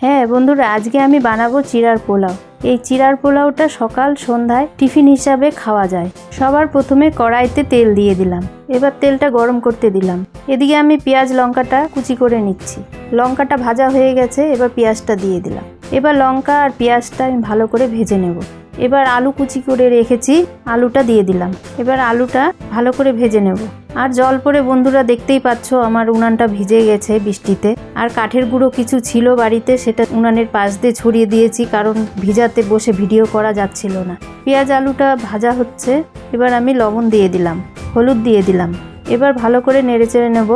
হ্যাঁ বন্ধুরা, আজকে আমি বানাবো চিড়ার পোলাও। এই চিড়ার পোলাওটা সকাল সন্ধ্যায় টিফিন হিসাবে খাওয়া যায়। সবার প্রথমে কড়াইতে তেল দিয়ে দিলাম, এবার তেলটা গরম করতে দিলাম। এদিকে আমি পেঁয়াজ লঙ্কাটা কুচি করে নিচ্ছি। লঙ্কাটা ভাজা হয়ে গেছে, এবার পেঁয়াজটা দিয়ে দিলাম। এবার লঙ্কা আর পেঁয়াজটা আমি ভালো করে ভেজে নেব। এবার আলু কুচি করে রেখেছি, আলুটা দিয়ে দিলাম। এবার আলুটা ভালো করে ভেজে নেব। আর জল পড়ে বন্ধুরা দেখতেই পাচ্ছ আমার উনানটা ভিজে গেছে বৃষ্টিতে। আর কাঠের গুঁড়ো কিছু ছিল বাড়িতে, সেটা উনানের পাশ দিয়ে ছড়িয়ে দিয়েছি, কারণ ভিজাতে বসে ভিডিও করা যাচ্ছিল না। পেঁয়াজ আলুটা ভাজা হচ্ছে, এবার আমি লবণ দিয়ে দিলাম, হলুদ দিয়ে দিলাম। এবার ভালো করে নেড়েচেড়ে নেব।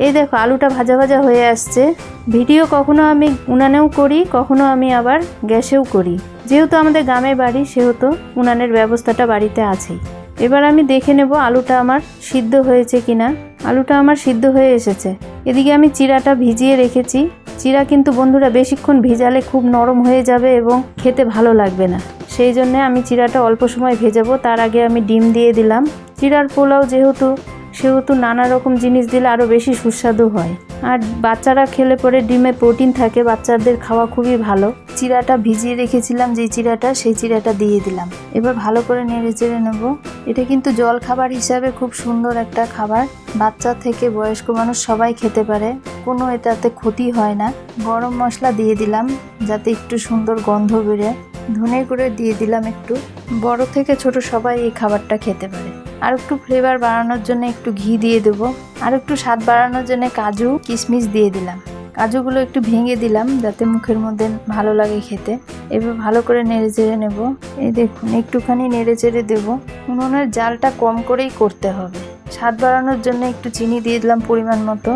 এই দেখো আলুটা ভাজা ভাজা হয়ে আসছে। ভিডিও কখনো আমি উনানেও করি, কখনো আমি আবার গ্যাসেও করি। যেহেতু আমাদের গ্রামের বাড়ি, সেহেতু উনানের ব্যবস্থাটা বাড়িতে আছেই। এবার আমি দেখে নেব আলুটা আমার সিদ্ধ হয়েছে কিনা। আলুটা আমার সিদ্ধ হয়ে এসেছে। এদিকে আমি চিড়াটা ভিজিয়ে রেখেছি। চিড়া কিন্তু বন্ধুরা বেশিক্ষণ ভিজালে খুব নরম হয়ে যাবে এবং খেতে ভালো লাগবে না। সেই জন্যে আমি চিড়াটা অল্প সময় ভেজাবো। তার আগে আমি ডিম দিয়ে দিলাম। চিড়ার পোলাও সেহেতু নানা রকম জিনিস দিলে আরও বেশি সুস্বাদু হয়। আর বাচ্চারা খেলে পরে ডিমে প্রোটিন থাকে, বাচ্চাদের খাওয়া খুবই ভালো। চিড়াটা ভিজিয়ে রেখেছিলাম, যে চিড়াটা, সেই চিড়াটা দিয়ে দিলাম। এবার ভালো করে নেড়ে চেড়ে নেব। এটা কিন্তু জল খাবার হিসাবে খুব সুন্দর একটা খাবার। বাচ্চা থেকে বয়স্ক মানুষ সবাই খেতে পারে, কোনো এটাতে ক্ষতি হয় না। গরম মশলা দিয়ে দিলাম যাতে একটু সুন্দর গন্ধ বেরোয়। ধনে করে দিয়ে দিলাম একটু। বড় থেকে ছোট সবাই এই খাবারটা খেতে পারে। আর একটু ফ্লেভার বাড়ানোর জন্য একটু ঘি দিয়ে দেবো। আর একটু স্বাদ বাড়ানোর জন্য কাজু কিশমিশ দিয়ে দিলাম। কাজুগুলো একটু ভেঙে দিলাম যাতে মুখের মধ্যে ভালো লাগে খেতে। এবার ভালো করে নেড়ে চেড়ে নেব। এই দেখুন একটুখানি নেড়ে চেড়ে দেবো। উনুনের জালটা কম করেই করতে হবে। স্বাদ বাড়ানোর জন্য একটু চিনি দিয়ে দিলাম পরিমাণ মতো।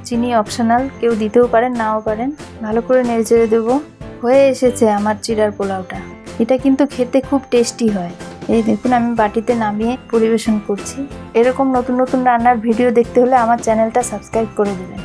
চিনি অপশনাল, কেউ দিতেও পারেন নাও পারেন। ভালো করে নেড়ে চেড়ে দেবো। হয়ে এসেছে আমার চিড়ার পোলাওটা। এটা কিন্তু খেতে খুব টেস্টি হয়। এই দেখুন আমি বাটিতে নামিয়ে পরিবেশন করছি। এরকম নতুন নতুন রান্নার ভিডিও দেখতে হলে আমার চ্যানেলটা সাবস্ক্রাইব করে দেবেন।